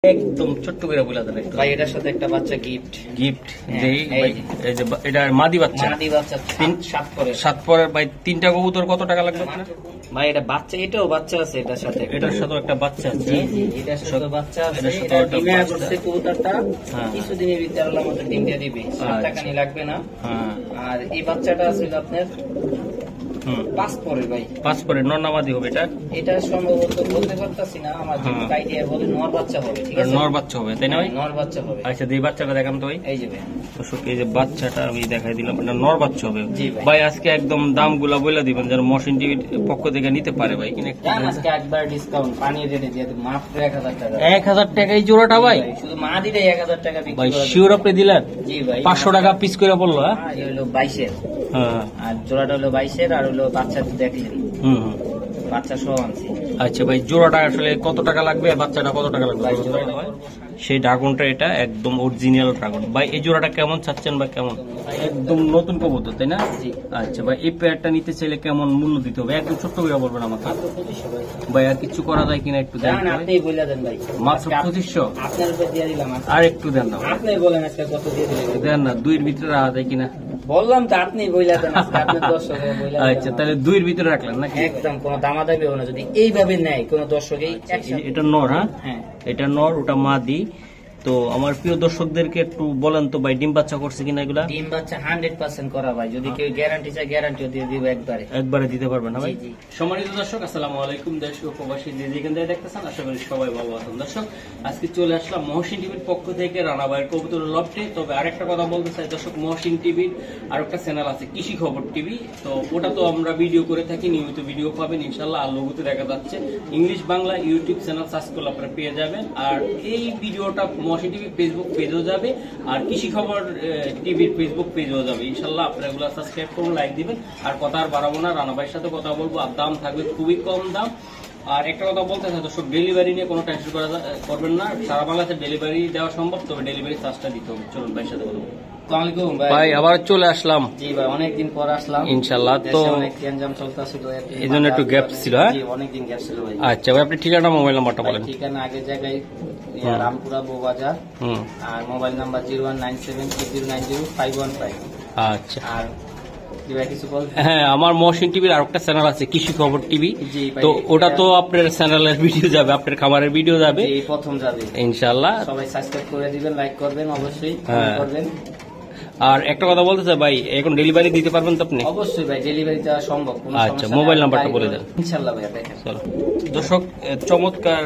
একদম ছোট্ট করে বলে দেন ভাই এটার সাথে একটা বাচ্চা গিফট দেই ভাই। এই যে এটা মাদি বাচ্চা 7 পরের ভাই। 3টা কবুতর কত টাকা লাগবে আপনার ভাই? এটা বাচ্চা, এটাও বাচ্চা আছে এটার সাথে একটা বাচ্চা আছে। এটার সাথে বাচ্চা আছে। এটা ডিমে আসছে কবুতরটা, কিছুদিনের ভিতরে আল্লাহ আমাদের ডিম দিয়ে দিবে। 7 টাকা নি লাগবে না। আর এই বাচ্চাটা আছে আপনার 5 পরের ভাই। 5 পরের নর না মাদি হবে এটা? এটা সম্ভবত বলতে পারতাছি না, আমার যে আইডিয়া বলে নর বাচ্চা হবে। ঠিক আছে, নর বাচ্চা হবে তাই না ভাই? নর বাচ্চা হবে। আচ্ছা এই বাচ্চাটা দেখান তো ভাই। এই যে ভাই দর্শক, এই যে বাচ্চাটা আমি দেখাই দিলাম, এটা নর বাচ্চা হবে ভাই। আজকে একদম দামগুলা বলে দিবেন যেন মহসিন টিভির পক্ষ থেকে নিতে পারে ভাই। কিনে আজকে একবার ডিসকাউন্ট পানির রেটে দিয়ে মাত্র 1000 টাকা। 1000 টাকা এই জোড়াটা ভাই? শুধু মাদিটাই 1000 টাকা বিক্রি ভাই। শিওর আপনি দিলেন? জি ভাই। 500 টাকা পিস করে পড়লো। এই হলো 22 এর, আর জোড়াটা হলো 22 এর, আর হলো বাচ্চা দেখলেন বাচ্চা সহ আনছি। আচ্ছা ভাই, জোড়াটা আসলে কত টাকা লাগবে, বাচ্চাটা কত টাকা লাগবে? সেই ড্রাগনটা এটা একদম অরিজিনাল ড্রাগন ভাই। এই জোড়াটা কেমন চাচ্ছেন বা কেমন? একদম নতুন কবুতর তাই না? আচ্ছা ভাই, এই পেয়ারটা নিতে চাইলে কেমন মূল্য দিতে হবে? একদম ছোট্ট করে বলবেন আমাকে ভাই। আর কিছু করা যায় কিনা একটু দেন। আপনি বলে দেন ভাই। মাত্র 2500 আপনার উপর দিয়ে দিলাম। আর একটু দেন না আপনি বলেন আজকে কত দিয়ে দিলেন? দেন না, 2 এর ভিতরে রাখা যায় কিনা? বললাম তো আপনি বইলা দেন আজকে আপনার দর্শক বইলা। আচ্ছা তাহলে 2 এর ভিতরে রাখলেন নাকি? একদম কোনো দামাদামি হবে না যদি এইভাবে নেয় কোনো দর্শকই। এটা নর? হ্যাঁ এটা নর, ওটা মাদি। তো আমার প্রিয় দর্শকদেরকে একটু বলেন তো ভাই, ডিম বাচ্চা করছে কিনা এগুলা? ডিম বাচ্চা 100% করা ভাই। যদি কেউ গ্যারান্টি চায় গ্যারান্টিও দিয়ে দিব একবারে দিতে পারবেন না ভাই? সম্মানিত দর্শক, আসসালামু আলাইকুম। দেশ ও প্রবাসী যে যেখান থেকে দেখতেছেন, আশা করি সবাই ভালো আছেন। দর্শক, আজকে চলে আসলাম মহসিন টিভির পক্ষ থেকে রানাবাইয়ের কবুতর লফটে। তবে আরেকটা কথা বলতে চাই দর্শক, মহসিন টিভির আরেকটা চ্যানেল আছে কৃষি খবর টিভি। তো ওটা তো আমরা ভিডিও করে থাকি, নিয়মিত ভিডিও পাবেন ইনশাল্লাহ। আর লোগোতে দেখা যাচ্ছে English Bangla YouTube channel search করলে আপনারা পেয়ে যাবেন। আর এই ভিডিওটা মহসিন টিভি ফেসবুক পেজও যাবে, আর কৃষি খবর টিভির ফেসবুক পেজও যাবে ইনশাল্লাহ। আপনারা এগুলো সাবস্ক্রাইব করুন, লাইক দিবেন। আর কথা আর বাড়াবো না, রানা ভাইয়ের সাথে কথা বলবো। আর দাম থাকবে খুবই কম দাম। আর একটা কথা বলতে চাই দর্শক, ডেলিভারি নিয়ে কোনো টেনশন করবেন না। সারা বাংলাদেশে ডেলিভারি দেওয়া সম্ভব, তবে ডেলিভারি চার্জটা দিতে হবে। চলুন ভাইয়ের সাথে কথা বলবো। ভাই আবার চলে আসলাম। জি ভাই, অনেকদিন পর আসলাম ইনশাআল্লাহ। তো অনেক গ্যাঞ্জাম চলতেছিল, এই জন্য একটু গ্যাপ ছিল। অনেকদিন গ্যাপ ছিল ভাই। আচ্ছা ভাই, আপনি ঠিকানা মোবাইল নাম্বারটা বলেন। ঠিকানা আগের জায়গায় রামপুরা বউবাজার, আর মোবাইল নাম্বার 01973090515। আচ্ছা। আর হ্যাঁ, আমার মহসিন টিভির আর একটা চ্যানেল আছে কৃষি খবর টিভি। তো ওটা তো আপনার চ্যানেলের ভিডিও যাবে, আপনার খামারের ভিডিও যাবে, প্রথম যাবে ইনশাআল্লাহ। সবাই সাবস্ক্রাইব করে দিবেন, লাইক করবেন, অবশ্যই করবেন। আর একটা কথা বলতে চাই ভাই, এখন ডেলিভারি দিতে পারবেন তো আপনি? অবশ্যই ভাই, ডেলিভারি দেওয়া সম্ভব। আচ্ছা, মোবাইল নাম্বারটা বলে দেন ইনশাআল্লাহ ভাই। দেখেন দর্শক, চমৎকার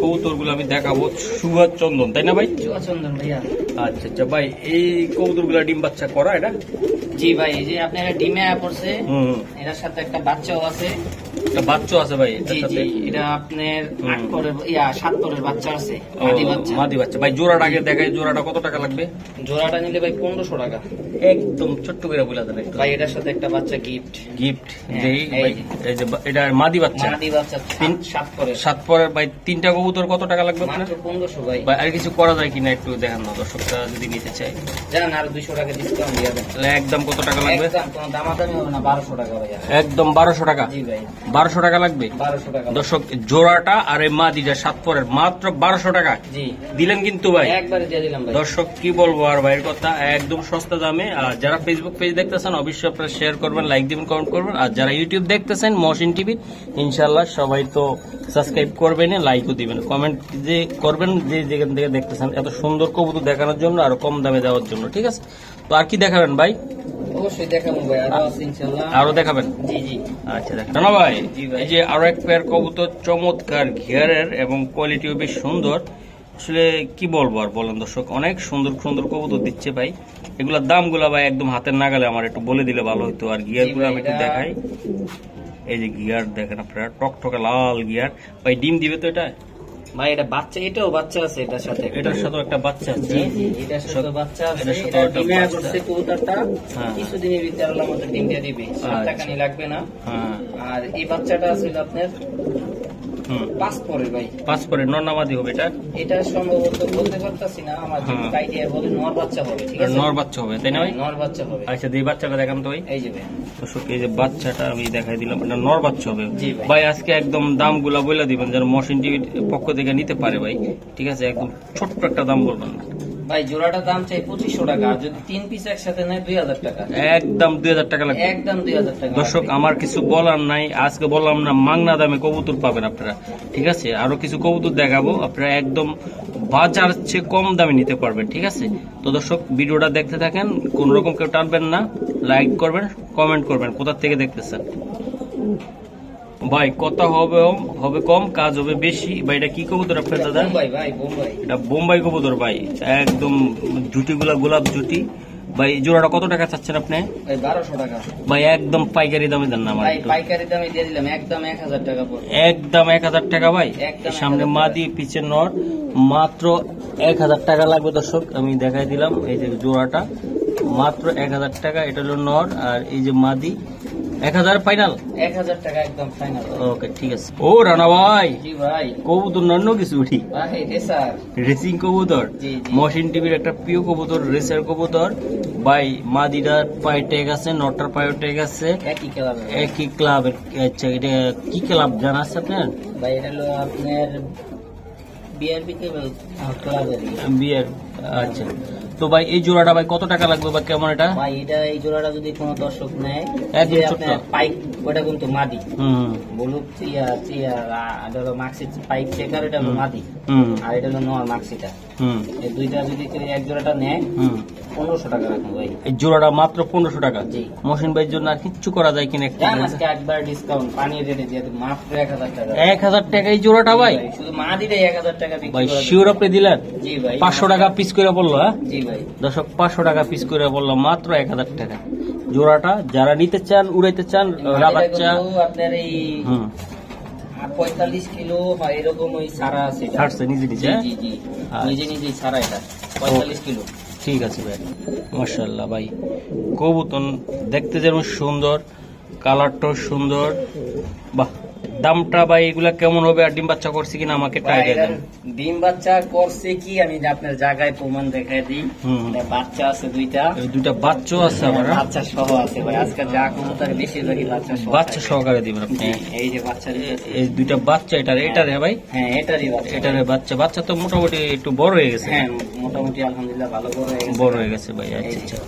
কবুতর গুলো আমি দেখাবো। সুভাষ চন্দন তাই না ভাই? সুভাষ চন্দন ভাইয়া। আচ্ছা আচ্ছা ভাই, এই কবুতর গুলা ডিম বাচ্চা করা এটা? জি ভাই, এই যে আপনার ডিমে পড়ছে, এটার সাথে একটা বাচ্চাও আছে। একটা বাচ্চা আছে ভাই? এটা আপনার 7 পরের বাচ্চা আছে, মাদি বাচ্চা ভাই। জোড়াটা আগে দেখাই, জোড়াটা কত টাকা লাগবে? জোড়াটা নিলে ভাই 1500 টাকা। একদম ছোট্ট করে বলে দেন ভাই। এটার সাথে একটা বাচ্চা গিফট দেই ভাই। এই যে এটা মাদি বাচ্চা 7 পরের ভাই। 3টা কবুতর কত টাকা লাগবে আপনার? 1500 ভাই। আর কিছু করা যায় কিনা একটু দেখান না, দর্শকরা যদি নিতে চায়। জান আর 200 টাকা ডিসকাউন্ট দিয়ে দেন। তাহলে একদম কত টাকা লাগবে? একদম কোনো দামাদামি হবে না, 1200 টাকা ভাই। একদম 1200 টাকা? জি ভাই, 1200 টাকা লাগবে। 1200 টাকা দর্শক, জোড়াটা আর এই মাদিটা 7 পরের মাত্র 1200 টাকা দিলেন কিন্তু ভাই। একবারে দিয়ে দিলাম ভাই। দর্শক কি বলবো আর ভাইয়ের কথা, একদম সস্তা দামে। আর যারা ফেসবুক পেজ দেখতেছেন অবশ্যই আপনারা শেয়ার করবেন, লাইক দিবেন, কমেন্ট করবেন। আর যারা ইউটিউব দেখতেছেন মহসিন টিভি, ইনশাআল্লাহ সবাই তো সাবস্ক্রাইব করবেন, লাইকও দিবেন, কমেন্ট যে করবেন যে যেখান থেকে দেখতেছেন। এত সুন্দর কবুতর দেখানোর জন্য, আর কম দামে দেওয়ার জন্য। ঠিক আছে, তো আর কি দেখাবেন ভাই? অবশ্যই দেখাবো ভাই, ইনশাআল্লাহ আরো দেখাবেন? জি জি। আচ্ছা দেখান না ভাই। এই যে আরো এক পেয়ার কবুতর, চমৎকার ঘিয়ারের এবং কোয়ালিটিও বেশ সুন্দর। আসলে কি বলবো আর বলেন দর্শক, অনেক সুন্দর সুন্দর কবুতর দিচ্ছে ভাই। এগুলোর দামগুলা ভাই একদম হাতের নাগালে, আমার একটু বলে দিলে ভালো হতো। আর গিয়ার গুলো আমি একটু দেখাই। এই যে গিয়ার দেখেন আপনারা, টকটকা লাল গিয়ার ভাই। ডিম দিবে তো এটা ভাই? এটা বাচ্চা, এটাও বাচ্চা আছে এটার সাথে একটা বাচ্চা আছে। এটার সাথে বাচ্চা আছে। এটা ডিমে আসছে কবুতরটা, কিছুদিনের ভিতরে আল্লাহ আমাদের ডিম দিয়ে দিবে। 7 টাকা নি লাগবে না। আর এই বাচ্চাটা আছে আপনার 5 পরে ভাই। 5 পরে নর না মাদি হবে এটা? এটা সম্ভবত বলতে পারতাছি না, আমার যে আইডিয়া বলে নর বাচ্চা হবে। ঠিক আছে, নর বাচ্চা হবে তাই না ভাই? নর বাচ্চা হবে। আচ্ছা এই বাচ্চাটা দেখান তো ভাই। এই যে ভাই দর্শক এই যে বাচ্চাটা আমি দেখাই দিলাম, এটা নর বাচ্চা হবে। জি ভাই। ভাই আজকে একদম দামগুলা বলে দিবেন যেন মহসিন টিভির পক্ষ থেকে নিতে পারে ভাই, ঠিক আছে? একদম ছোট্ট একটা দাম বলবেন ভাই। জোড়াটার দাম চাই 2500 টাকা, আর যদি 3 পিস একসাথে নেয় 2000 টাকা। একদম 2000 টাকা লাগবে। একদম 2000 টাকা। দর্শক আমার কিছু বলার নাই, আজকে বললাম না মাংনা দামে কবুতর পাবেন আপনারা, ঠিক আছে? আরো কিছু কবুতর দেখাবো, আপনারা একদম বাজার চেয়ে কম দামে নিতে পারবেন, ঠিক আছে? তো দর্শক ভিডিওটা দেখতে থাকেন, কোন রকম কেউ টানবেন না, লাইক করবেন, কমেন্ট করবেন কোথা থেকে দেখতেছেন। ভাই কথা হবে কম, কাজ হবে বেশি। ভাই এটা কি কবুতর আপনার দাদা? বোম্বাই ভাই, বোম্বাই। এটা বোম্বাই কবুতর ভাই, একদম জুটিগুলা গোলাপ জুটি। ভাই জোড়াটা কত টাকা চাচ্ছেন আপনি? ভাই 1200 টাকা। ভাই একদম পাইকারি দামে দেন না আমার? ভাই পাইকারি দামে দিয়ে দিলাম, একদম 1000 টাকা পড়বে। একদম 1000 টাকা ভাই। সামনে মাদি পিছে নর, মাত্র 1000 টাকা লাগবে। দর্শক আমি দেখাই দিলাম, এই যে জোড়াটা মাত্র 1000 টাকা। এটা হলো নর আর এই যে মাদি 1000 ফাইনাল। 1000 টাকা একদম ফাইনাল। ওকে ঠিক আছে। ও রানা ভাই, জি ভাই। কবুতর নন্য কিছু উঠি ভাই রেসার, রেসিং কবুতর, জি জি। মহসিন টিভির একটা প্রিয় কবুতর, রেসার কবুতর ভাই। মাদিটার পায়ে ট্যাগ আছে, নটার পায়ে ট্যাগ আছে, একই ক্লাব। একই ক্লাবের। আচ্ছা এটা কি ক্লাব জানা আছে আপনার? ভাই এটা হলো আপনার বিআরপি ক্লাবের বিয়ের। আচ্ছা তো ভাই এই জোড়াটা ভাই কত টাকা লাগবে বা কেমন এটা? ভাই এটা এই জোড়াটা যদি কোনো দর্শক নেয়, একদম যে ছোট্ট। আপনার পাইপ ওটা কিন্তু মাদি, হুম বলুক চিয়া চিয়া, এটা হলো মাক্সি পাইপ চেকার, এটা হলো মাদি, হুম আর এটা হলো নর মাক্সিটা। হুম এই দুইটা যদি কেউ এক জোড়াটা নেয় হুম 1500 টাকা রাখুন ভাই। এই জোড়াটা মাত্র 1500 টাকা। জি। মহসিন ভাইয়ের জন্য আর কিচ্ছু করা যায় কিনা একটু? জান আজকে একবার ডিসকাউন্ট পানির রেটে যেহেতু মাত্র 1000 টাকা। 1000 টাকা এই জোড়াটা ভাই? শুধু মাদিটাই 1000 টাকা বিক্রি ভাই করা শিওর আপনি দিলেন? জি ভাই। 500 টাকা পিস করে বললো। হ্যাঁ জি ভাই। দর্শক 500 টাকা পিস করে বললো, মাত্র 1000 টাকা জোড়াটা। যারা নিতে চান, উড়াইতে চান, বাচ্চা আপনার এই 45 কিলো হয় এরকম ওই সারা আছে। ছাড়ছে নিজে নিজে? জি জি, নিজে নিজেই সারা, এটা 45 কিলো। ঠিক আছে ভাই, মাশাআল্লাহ ভাই। কবুতর দেখতে যেমন সুন্দর, কালারটাও সুন্দর। বাহ, দামটা ভাই এগুলা কেমন হবে আর ডিম বাচ্চা করছে কিনা আমাকে একটা আইডিয়া দেন। ডিম বাচ্চা করছে কি আমি আপনার জায়গায় প্রমাণ দেখাই দিই। বাচ্চা আছে দুইটা, দুইটা বাচ্চা আছে আমার, বাচ্চা সহ আছে ভাই। আজকে যা কবুতর বেশিরভাগই বাচ্চা সহ, বাচ্চা সহকারে দিবেন আপনি। এই যে বাচ্চা, এই দুইটা বাচ্চা, এটারে ভাই? হ্যাঁ এটারই বাচ্চা। এটারে বাচ্চা। বাচ্চা তো মোটামুটি একটু বড় হয়ে গেছে। হ্যাঁ মোটামুটি আলহামদুলিল্লাহ ভালো বড় হয়ে গেছে ভাই। আচ্ছা আচ্ছা।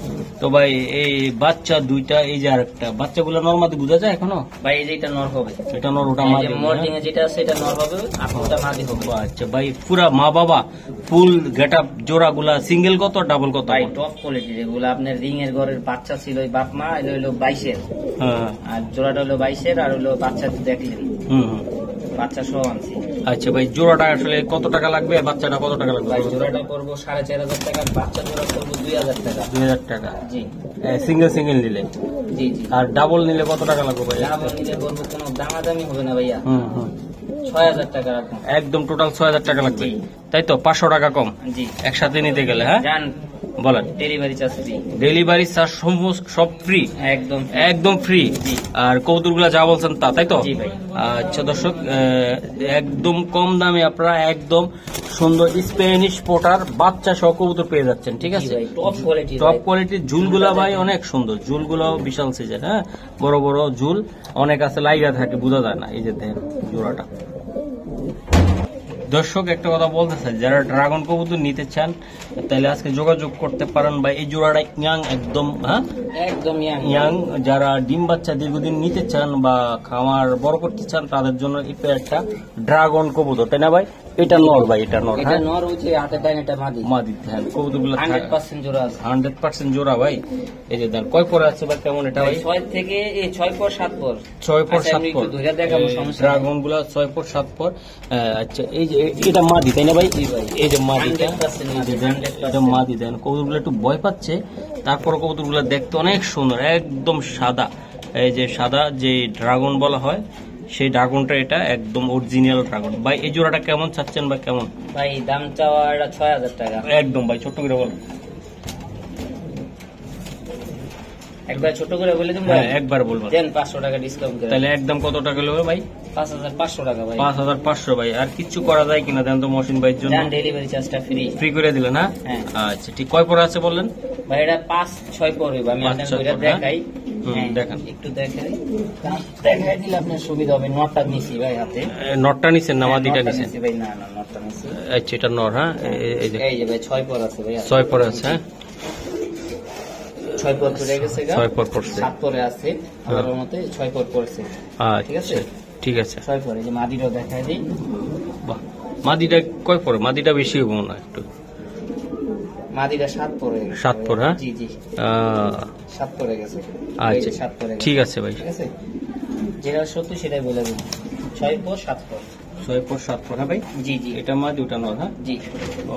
তো ভাই এই বাচ্চা দুইটা, এই যে আরেকটা বাচ্চাগুলো নরমাদি বোঝা যায় এখনো? ভাই এই যে এটা নর হবে, এটা নর, ওটা মাদি। মর্নিং এ যেটা আছে এটা নর হবে, আর ওটা মাদি হবে। আচ্ছা ভাই পুরা মা বাবা ফুল গেটআপ জোড়াগুলা সিঙ্গেল কত, ডাবল কত? ভাই টপ কোয়ালিটি, যেগুলো আপনার রিং এর ঘরের বাচ্চা ছিল ওই বাপ মা, এটা হলো 22-এর, হ্যাঁ আর জোড়াটা হলো 22-এর, আর হলো বাচ্চা দেখলেন হুম হুম। বাচ্চা সহ আনছি। আচ্ছা ভাই জোড়াটা আসলে কত টাকা লাগবে, বাচ্চাটা কত টাকা লাগবে? ভাই জোড়াটা পড়বো 4500 টাকা, বাচ্চা জোড়া পড়বো 2000 টাকা। 2000 টাকা জি সিঙ্গেল সিঙ্গেল নিলে। জি জি। আর ডাবল নিলে কত টাকা লাগবে ভাই? ডাবল নিলে বলবো কোনো দামাদামি হবে না ভাইয়া, হুম হুম। 6000 টাকা রাখুন। একদম টোটাল 6000 টাকা লাগবে, জি। তাই তো? 500 টাকা কম জি একসাথে নিতে গেলে। হ্যাঁ জান বলেন। Delivery charge free, delivery charge সব ফ্রি, একদম একদম ফ্রি। জি। আর কবুতরগুলা যা বলছেন তা, তাই তো? জি ভাই। আচ্ছা দর্শক একদম কম দামে আপনারা একদম সুন্দর স্প্যানিশ পোটার বাচ্চা সহ কবুতর পেয়ে যাচ্ছেন, ঠিক আছে? টপ কোয়ালিটি, টপ কোয়ালিটির ঝুলগুলা ভাই অনেক সুন্দর, ঝুলগুলো বিশাল সাইজের। হ্যাঁ বড় বড় ঝুল অনেক আছে, লাইগা থাকে, বোঝা যায় না। এই যে দেখেন জোড়াটা। দর্শক একটা কথা বলতে চাই, যারা ড্রাগন কবুতর নিতে চান তাহলে আজকে যোগাযোগ করতে পারেন ভাই। এই জোড়াটা ইয়াং একদম, হ্যাঁ একদম ইয়াং। যারা ডিম বাচ্চা দীর্ঘদিন নিতে চান বা খামার বড় করতে চান তাদের জন্য এটা একটা ড্রাগন কবুতর, তাই না ভাই? এটা নর ভাই, এটা নর। এটা নর হচ্ছে হাতে ডাইন, এটা মাদি। মাদি। হ্যাঁ কবুতরগুলো 100% জোড়া আছে, 100% জোড়া ভাই। এই যে দেন কয় পরে আছে বা কেমন এটা ভাই? 6 থেকে 6 পর 7 পর, 6 পর 7 পর ধরে দেখাবো, সমস্যা নেই। ড্রাগন গুলা 6 পর 7 পর। আচ্ছা এই যে এটা মাদি, তাই না ভাই? এই যে মাদিটা, 100% এটা মাদি। দেন কবুতরগুলো একটু ভয় পাচ্ছে, তারপর কবুতরগুলো দেখতে অনেক সুন্দর, একদম সাদা। এই যে সাদা যে ড্রাগন বলা হয়, সেই ড্রাগনটা এটা একদম অরিজিনাল ড্রাগন ভাই। এই জোড়াটা কেমন চাচ্ছেন বা কেমন? ভাই দাম চাওয়া 6000 টাকা। একদম ভাই ছোট্ট করে বল। একবার ছোট করে বলে দিন হ্যাঁ একবার বলবেন। দেন 500 টাকা ডিসকাউন্ট করে। তাহলে একদম কত টাকা লাগবে ভাই? 5500 টাকা ভাই। 5500 ভাই। আর কিছু করা যায় কিনা দেন তো মহসিন ভাইয়ের জন্য? দেন ডেলিভারি চার্জটা ফ্রি। ফ্রি করে দিলেন না? হ্যাঁ। আচ্ছা ঠিক। কয় পরে আছে বললেন ভাই? এটা 5-6 পরে আমি আপনাকে এটা দেখাই। দেখেন একটু দেখাই দিলে আপনার সুবিধা হবে। নটটা নিছি ভাই হাতে। নটটা নিছেন না মাদিটা নিছেন? ভাই না না নটটা নিছি। আচ্ছা এটা নর। হ্যাঁ এই যে ভাই 6 পর আছে ভাই। 6 পরে আছে। হ্যাঁ 6 পর পড়ে গেছে। 6 পর পড়ছে। 7 পরে আছে আমার মতে 6 পর পড়ছে। ঠিক আছে ঠিক আছে। 6 পরে যে মাদিটাও দেখাই দিই। বাহ মাদিটা কয় পরে? মাদিটা বেশি হবে মনে হয় একটু। মাদিটা 7 পরে। 7 পর। হ্যাঁ জি জি 7 পরে গেছে। আচ্ছা 7 পরে ঠিক আছে ভাই। ঠিক আছে যেটা সত্যি সেটাই বলে দিন। 6 পর 7 পর। 6 পর 7 পর। হ্যাঁ ভাই জি জি এটা মাদি ওটা নর। হ্যাঁ জি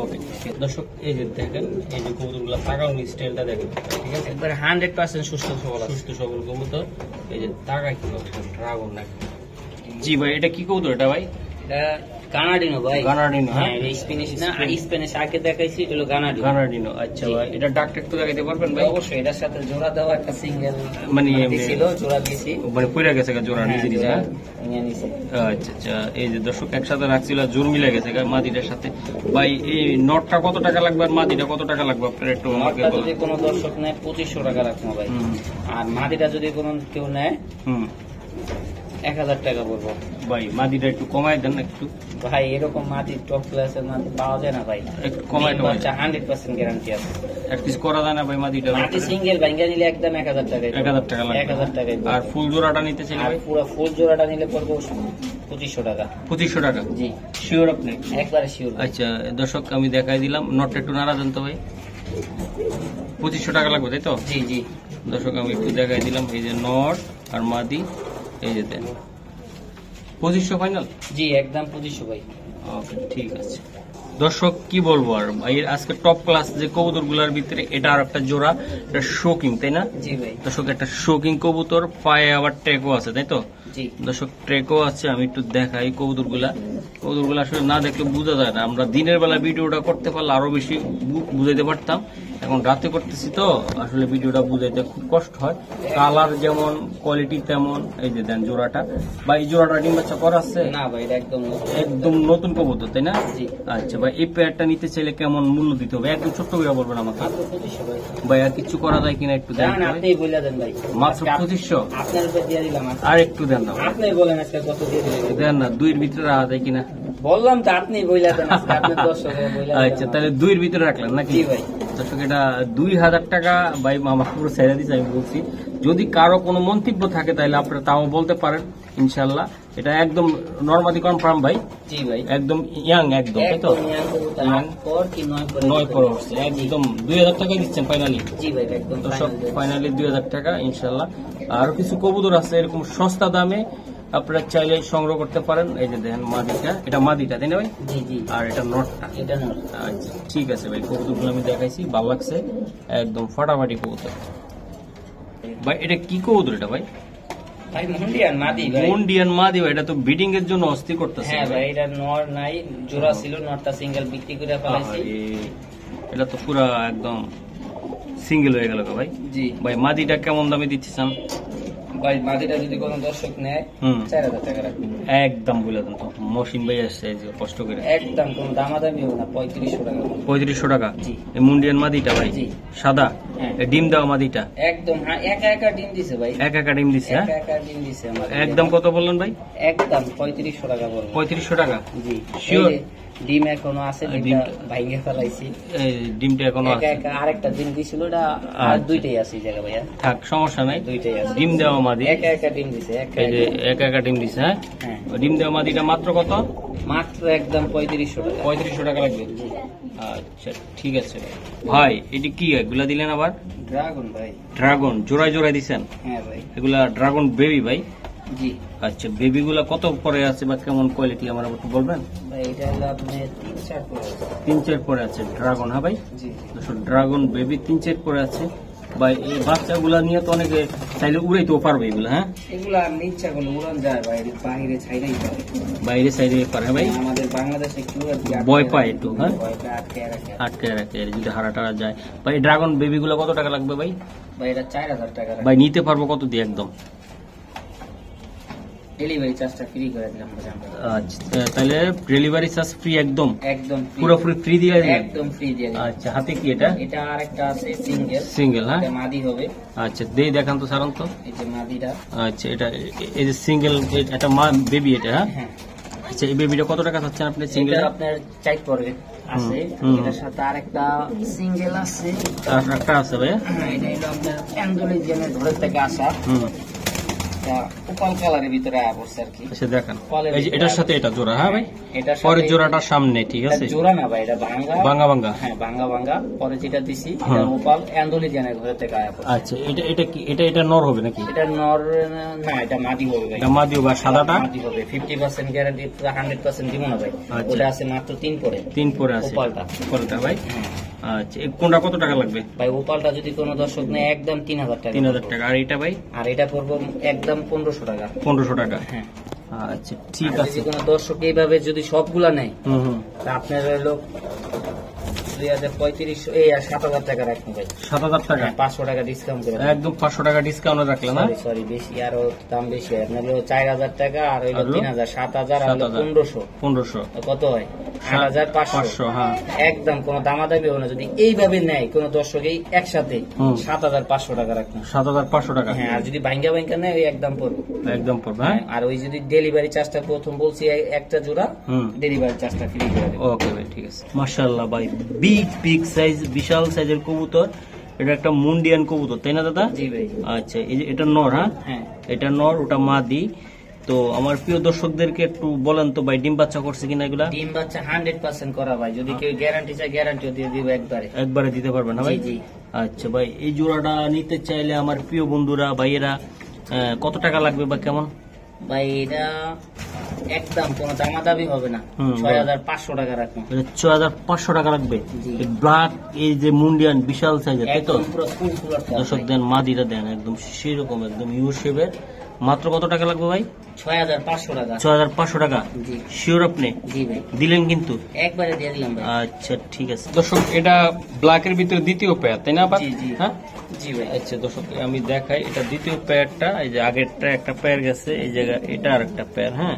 ওকে। দর্শক এই যে দেখেন এই যে কবুতরগুলো তাকাউনি স্টাইলটা দেখেন। ঠিক আছে একবার 100% সুস্থ সবল আছে। সুস্থ সবল কবুতর। এই যে তাকাই কি ড্রাগন নাকি? জি ভাই এটা কি কবুতর এটা ভাই? এটা গানাডিনো ভাই। গানাডিনো। হ্যাঁ এই স্প্যানিশ না আর স্প্যানিশ আগে দেখাইছি এটা হলো গানাডিনো। গানাডিনো। আচ্ছা ভাই এটা ডাকটা একটু দেখাইতে পারবেন ভাই? অবশ্যই এটার সাথে জোড়া দেওয়া একটা সিঙ্গেল মানে ছিল জোড়া দিয়েছি। মানে পড়ে গেছে জোড়া নিচে দিছে। হ্যাঁ নিয়ে নিছি। আচ্ছা আচ্ছা এই যে দর্শক একসাথে রাখছিল জোর মিলে গেছে মাদিটার সাথে। ভাই এই নটটা কত টাকা লাগবে আর মাদিটা কত টাকা লাগবে আপনার একটু আমাকে নটটা বলুন। যদি কোনো দর্শক নেয় 2500 টাকা রাখবো ভাই। আর মাদিটা যদি কোনো কেউ নেয় 1000 টাকা পড়বো। ভাই মাদিটা একটু কমাই দেন একটু। ভাই এরকম মাদি টপ ক্লাসের মাদি পাওয়া যায় না ভাই। একটু কমাই দেন। 100% গ্যারান্টি আছে। এক পিস করা যায় না ভাই মাদিটা? মাদি সিঙ্গেল ভাঙ্গা নিলে একদম 1000 টাকায়। 1000 টাকা লাগবে। 1000 টাকায়। আর ফুল জোড়াটা নিতে চাইলে আর ভাই? পুরো ফুল জোড়াটা নিলে পড়বো 2500 টাকা। 2500 টাকা? জি শিওর আপনি? একবারে শিওর। আচ্ছা দর্শক আমি দেখাই দিলাম। নটটা একটু নাড়া দেন তো ভাই। 2500 টাকা লাগবে তাই তো? জি জি দর্শক আমি একটু দেখাই দিলাম। এই যে নট আর মাদি এই যে দেন 2500 ফাইনাল? জি একদম 2500 ভাই। ওকে ঠিক আছে। দর্শক কি বলবো আর ভাই আজকে টপ ক্লাস যে কবুতর গুলার ভিতরে এটা আর একটা জোড়া, এটা শোকিং তাই না? জি ভাই। দর্শক একটা শোকিং কবুতর, পায়ে আবার ট্রেকও আছে তাই তো? জি দর্শক ট্রেকও আছে। আমি একটু দেখাই কবুতর গুলা আসলে না দেখলে বোঝা যায় না। আমরা দিনের বেলা ভিডিওটা করতে পারলে আরো বেশি বুঝাইতে পারতাম। এখন রাতে করতেছি তো আসলে ভিডিওটা বুঝাইতে খুব কষ্ট হয়। কালার যেমন কোয়ালিটি তেমন। এই যে দেন জোড়াটা ভাই, এই জোড়াটা ডিম বাচ্চা করা আছে? না ভাই এটা একদম নতুন কবুতর তাই না? জি। আচ্ছা ভাই এই পেয়ারটা নিতে চাইলে কেমন মূল্য দিতে হবে একদম ছোট্ট করে বলবেন আমাকে? মাত্র 2500 ভাই। ভাই আর কিছু করা যায় কিনা একটু দেন? আপনি বলে দেন ভাই। মাত্র 2500? আপনার উপর দিয়ে দিলাম। আর একটু দেন না আপনি বলেন আজকে কত দিয়ে দিলেন? দেন না, দুইয়ের ভিতরে রাখা যায় কিনা? বললাম তো আপনি বইলা দেন আজকে আপনার 1000 বইলা দেন। আচ্ছা তাহলে দুইয়ের ভিতরে রাখলেন নাকি? জি ভাই। দর্শক এটা 2000 টাকা ভাই আমার পুরো ছেড়ে দিচ্ছে। আমি বলছি যদি কারো কোনো মন্তব্য থাকে তাহলে আপনারা তাও বলতে পারেন ইনশাল্লাহ। এটা একদম নরমালি কনফার্ম ভাই? জি ভাই একদম ইয়াং একদম তাই তো? নয় পরে উঠছে একদম 2000 টাকাই দিচ্ছেন ফাইনালি? জি ভাই একদম দর্শক ফাইনালি 2000 টাকা ইনশাল্লাহ। আরো কিছু কবুতর আছে এরকম সস্তা দামে আপনারা চাইলে সংগ্রহ করতে পারেন। এই যে দেখেন মাদিটা, এটা মাদিটা তাই না ভাই? জি জি। আর এটা নটটা? এটা নট। আচ্ছা ঠিক আছে ভাই, কবুতরগুলো আমি দেখাইছি, ভালো লাগছে একদম ফাটাফাটি কবুতর। ভাই এটা কি কবুতর এটা ভাই? ভাই মুন্ডিয়ান মাদি ভাই। মুন্ডিয়ান মাদি ভাই, এটা তো ব্রিডিং এর জন্য অস্থির করতেছে। হ্যাঁ ভাই এটা নর নাই, জোড়া ছিল, নরটা সিঙ্গেল বিক্রি করে ফেলাইছি। এটা তো পুরো একদম সিঙ্গেল হয়ে গেল ভাই। জি ভাই মাদিটা কেমন দামে দিচ্ছেন ভাই? মাদিটা যদি কোনো দর্শক নেয় 4000 টাকা রাখবেন। একদম বলে দেন তো, মহসিন ভাই আসছে এই যে কষ্ট করে। একদম কোনো দামাদামি হবে না, 3500 টাকা। 3500 টাকা? জি। এই মুন্ডিয়ান মাদিটা ভাই? জি। সাদা? হ্যাঁ। এই ডিম দেওয়া মাদিটা? একদম হ্যাঁ, একা একা ডিম দিছে ভাই। একা একা ডিম দিছে? হ্যাঁ একা ডিম দিছে আমার। একদম কত বললেন ভাই? একদম 3500 টাকা বলবো। 3500 টাকা? জি Sure? এই যে ডিম এখনো আছে, ডিমটা ভাঙিয়ে ফেলাইছি। এই ডিমটা এখনো একা আছে? একা আরেকটা ডিম দিছিল, ওটা আর আচ্ছা। দুইটাই আছে এই জায়গা ভাইয়া। থাক সমস্যা নাই, দুইটাই আছে। ডিম দেওয়া মাদি একা একা ডিম দিছে, একা এই যে একা একা ডিম দিছে। হ্যাঁ হ্যাঁ ডিম দেওয়া মাদিটা মাত্র কত? মাত্র একদম 3500 টাকা। 3500 টাকা লাগবে? আচ্ছা ঠিক আছে ভাই। এটি কি এগুলা দিলেন আবার? ড্রাগন ভাই। ড্রাগন জোড়ায় জোড়ায় দিছেন? হ্যাঁ ভাই। এগুলা ড্রাগন বেবি ভাই? জি আচ্ছা বেবি গুলা কত পরে আছে বা কেমন কোয়ালিটি আমার একটু বলবেন? ভাই এটা হলো আপনি 3-4 করে আছে। 3-4 পরে আছে ড্রাগন? হ্যাঁ ভাই জি ড্রাগন বেবি 3-4 পরে আছে। ভাই এই বাচ্চাগুলা নিয়ে তো অনেকে চাইলে উড়াইতেও পারবে এগুলো। হ্যাঁ, এগুলো আর ইচ্ছা করলে উড়ান যায় বাইরে, বাইরে ছাইড়াই পারে, বাইরে সাইডে পারে ভাই। আমাদের বাংলাদেশে একটু আর কি ভয় পায় একটু। হ্যাঁ, ভয় পায়, আটকে রাখে। আটকে রাখে যদি হারা টারা যায়। ভাই ড্রাগন বেবি গুলো কত টাকা লাগবে ভাই? ভাই এটা 4000 টাকা। ভাই নিতে পারবো কত দিয়ে? একদম ডেলিভারি চার্জটা ফ্রি করে দিলাম ভাই আমরা। আচ্ছা, তাহলে ডেলিভারি চার্জ ফ্রি? একদম একদম free। পুরোপুরি ফ্রি দিয়ে দিবেন? একদম ফ্রি দিয়ে দিলাম। আচ্ছা, হাতে কি এটা? এটা আরেকটা আছে সিঙ্গেল। সিঙ্গেল? হ্যাঁ, এটা মাদি হবে। আচ্ছা দেই দেখান তো সারান তো। এই যে মাদিটা। আচ্ছা, এটা এই যে সিঙ্গেল, এটা মা বেবি এটা? হ্যাঁ, হ্যাঁ। আচ্ছা, এই বেবিটা কত টাকা চাচ্ছেন আপনি? সিঙ্গেল এটা আপনার 4 পরে আছে। হুম। এটার সাথে আরেকটা সিঙ্গেল আছে। আর একটা আছে ভাই? হ্যাঁ, এটা হলো আপনার অ্যান্ডোলিজিয়ানের ঘরের থেকে আসা। হুম, এটা ওপাল কালারের ভিতরে পড়ছে আর কি। আচ্ছা দেখান। কলের এই যে এটার সাথে এটা জোড়া? হ্যাঁ ভাই, এটার সাথে পরের জোড়াটার সামনে, ঠিক এটা আছে? জোড়া না ভাই, এটা ভাঙা ভাঙ্গা ভাঙ্গা? হ্যাঁ, ভাঙা ভাঙা। পরে যেটা দিছি হ্যাঁ। এটা ওপাল অ্যান্ডোলিজিয়ানের ঘরের থেকে পড়ছে। আচ্ছা, এটা কি এটা নর হবে নাকি? এটা নর না, এটা মাদি হবে ভাই। এটা মাদিও বা সাদাটা? মাদি হবে। 50% গ্যারান্টি, 100% দিব না ভাই। আচ্ছা। ওটা আছে মাত্র 3 পরে। 3 পরে আছে ওপালটা। ওপালটা ভাই? হ্যাঁ। আচ্ছা, এই কোনটা কত টাকা লাগবে ভাই ওপালটা যদি কোনো দর্শক নেয় একদম 3000 টাকা। 3000 টাকা। আর এটা ভাই? আর এটা করবো একদম 1500 টাকা। 1500 টাকা? হ্যাঁ। আচ্ছা ঠিক আর আছে। যদি কোনো দর্শক এইভাবে যদি সবগুলা নেয় হুম হুম, তা আপনার হলো 2035 এই আর 7000 টাকা রাখুন ভাই। 7000 টাকা? 500 টাকা ডিসকাউন্ট করে একদম 500 টাকা ডিসকাউন্ট রাখলে না? সরি বেশি, আরো দাম বেশি হয়। আপনার হলো 4000 টাকা আর হইলো আর হলো 3000, 7000 আর হলো 7000। 1500। 1500? কত হয়? 8500। হ্যাঁ। একদম কোনো দামাদামি হবে না। যদি এইভাবে নেয় কোনো দর্শক এই একসাথে হুম। 7500 টাকা রাখুন। 7500 টাকা? হ্যাঁ, আর যদি ভাঙ্গা ভাঙ্গা নেয় ওই একদম পড়বে। একদম পড়বে। হ্যাঁ, আর ওই যদি ডেলিভারি চার্জটা প্রথম বলছি একটা জোড়া, হুম। ডেলিভারি চার্জটা ফ্রি করে দেবো। ওকে ভাই, ঠিক আছে। মাশাআল্লাহ ভাই, বিগ সাইজ, বিশাল সাইজের কবুতর। এটা একটা মুন্ডিয়ান কবুতর, তাই না দাদা? জি ভাই। আচ্ছা, এই যে এটা নর? হ্যাঁ, হ্যাঁ, এটা নর, ওটা মাদি। তো আমার প্রিয় দর্শকদেরকে একটু বলেন তো ভাই, ডিম বাচ্চা করছে কিনা এগুলা? ডিম বাচ্চা 100% করা ভাই। যদি কেউ গ্যারান্টি চায় গ্যারান্টিও দিয়ে দিব একবারে। একবারে দিতে পারবেন না ভাই? জি, জি। আচ্ছা ভাই, এই জোড়াটা নিতে চাইলে আমার প্রিয় বন্ধুরা, ভাইয়েরা, কত টাকা লাগবে বা কেমন? ভাই এটা একদম কোনো দামাদামি হবে না। হুম, 6500 টাকা রাখুন। 6500 টাকা লাগবে? জি। ব্ল্যাক, এই যে মুন্ডিয়ান বিশাল সাইজের, তাই তো? একদম পুরো ফুল ফুলার দর্শক দেন, মাদিটা দেন একদম সেরকম, একদম ইউ শেপের। মাত্র কত টাকা লাগবে ভাই? 6500 টাকা। 6500 টাকা? জি। শিওর আপনি? জি ভাই, দিলেন কিন্তু? একবারে দিয়ে দিলাম ভাই। আচ্ছা ঠিক আছে। দর্শক, এটা ব্ল্যাকের ভিতরে দ্বিতীয় পেয়ার, তাই না? জি, জি। হ্যাঁ, জি ভাই। আচ্ছা দর্শক, আমি দেখাই, এটা দ্বিতীয় পেয়ারটা। এই যে আগেরটা একটা পেয়ার গেছে, এই জায়গা এটা আর একটা পেয়ার। হ্যাঁ,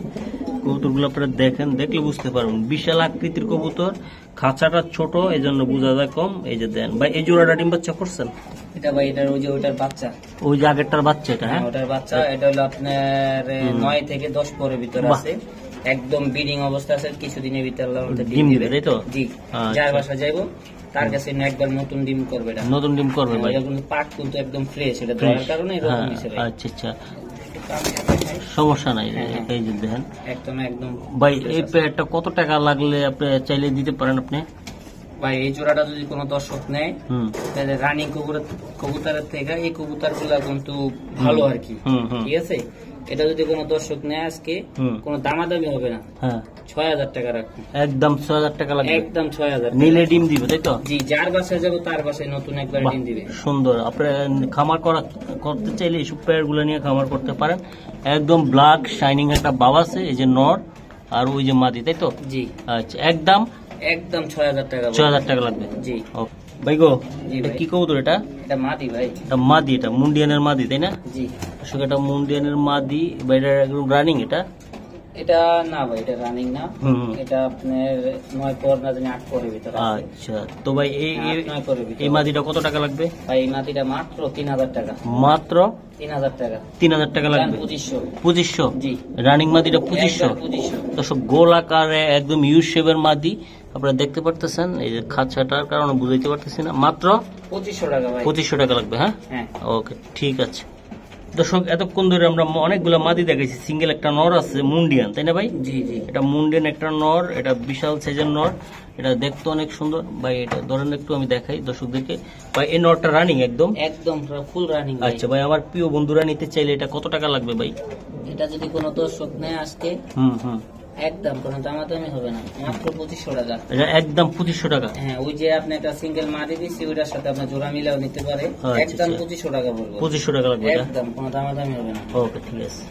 কবুতরগুলো আপনারা দেখেন, দেখলে বুঝতে পারবেন বিশাল আকৃতির কবুতর। খাঁচাটা ছোট, এই জন্য বোঝা যায় কম। এই যে দেন ভাই, এই জোড়াটা ডিম বাচ্চা করছেন? এটা ভাই এটার ওই যে ওইটার বাচ্চা। ওই যে আগেরটার বাচ্চা এটা? হ্যাঁ, ওটার বাচ্চা। এটা হলো আপনার 9 থেকে 10 পরের ভিতরে বাহ। আছে। একদম ব্রিডিং অবস্থা আছে। কিছুদিনের ভিতরে আল্লাহর রহমতে ডিম ডিম দিবে, দিবে। তাই তো? জি। আচ্ছা। যার বাসা যাইবো তার কাছে একবার নতুন ডিম করবে এটা। নতুন ডিম করবে ভাই? এটা কিন্তু পাক কিন্তু একদম ফ্রেশ, এটা ধরার কারণে এরকম হ্যাঁ, হয়েছে ভাই। আচ্ছা আচ্ছা, সমস্যা নাই। হ্যাঁ। এই যে দেখেন একদম একদম ভাই, এই পেয়ারটা কত টাকা লাগলে আপনি চাইলে দিতে পারেন আপনি? ভাই এই জোড়াটা যদি কোনো দর্শক নেয় হুম তাহলে রানিং কবুতরের থেকে এই কবুতর গুলা কিন্তু ভালো আর কি। হুম হুম, ঠিক আছে, এটা যদি কোনো দর্শক নেয় আজকে হুম। কোনো দামাদামি হবে না। হ্যাঁ, 6000 টাকা রাখুন। একদম 6000 টাকা লাগবে? একদম 6000। নিলে ডিম দিবে, তাই তো? জি, যার বাসায় যাবো তার বাসায় নতুন একবার বাহ, ডিম দিবে। সুন্দর। আপনার খামার করতে চাইলে এইসব পেয়ার গুলো নিয়ে খামার করতে পারেন। একদম ব্ল্যাক শাইনিং একটা বাবা আছে, এই যে নর আর ওই যে মাদি, তাই তো? জি, আচ্ছা, একদম একদম 6000 টাকা। 6000 টাকা লাগবে? জি। ওকে। ভাই গো, জি এটা ভাই। কি কবুতর এটা? এটা মাদি ভাই। এটা মাদি, এটা মুন্ডিয়ানের মাদি, তাই না? জি। আসলে এটা মুন্ডিয়ানের মাদি বা এটা একদম রানিং এটা? এটা না ভাই, এটা রানিং না। হুম। এটা আপনার 9 পর না জানি 8 পরের ভিতরে আছে। আচ্ছা, তো ভাই এই হ্যাঁ, 9 পরের ভিতরে। এই মাদিটা কত টাকা লাগবে? ভাই এই মাদিটা মাত্র 3000 টাকা। মাত্র 3000 টাকা। 3000 টাকা লাগবে? 2500। 2500? জি। রানিং মাদিটা 2500? 2500। তো সব গোল আকারে একদম ইউ শেপের মাদি, আপনারা দেখতে পারতেছেন। এই যে খাঁচাটার কারণে বুঝাইতে পারতেছি না। মাত্র 2500 টাকা ভাই। 2500 টাকা লাগবে? হ্যাঁ, হ্যাঁ। ওকে, ঠিক আছে। দর্শক, এতক্ষণ ধরে আমরা অনেকগুলো মাদি দেখাইছি। সিঙ্গেল একটা নর আছে মুন্ডিয়ান, তাই না ভাই? জি জি। এটা মুন্ডিয়ান একটা নর, এটা বিশাল সাইজের নর, এটা দেখতে অনেক সুন্দর ভাই। এটা ধরেন একটু আমি দেখাই দর্শকদেরকে। ভাই এই নরটা রানিং একদম? একদম ফুল রানিং। আচ্ছা ভাই, আমার প্রিয় বন্ধুরা নিতে চাইলে এটা কত টাকা লাগবে ভাই? এটা যদি কোনো দর্শক নেয় আজকে হুম হুম, একদম কোনো দামাদামি হবে না, মাত্র 2500 টাকা। এটা একদম 2500 টাকা। হ্যাঁ, ওই যে আপনি একটা সিঙ্গেল মারি দিছি ওইটার সাথে আপনার জোড়া মিলাও নিতে পারে, একদম 2500 টাকা পড়বে। 2500 টাকা লাগবে, একদম কোনো দামাদামি হবে না। ওকে ঠিক আছে।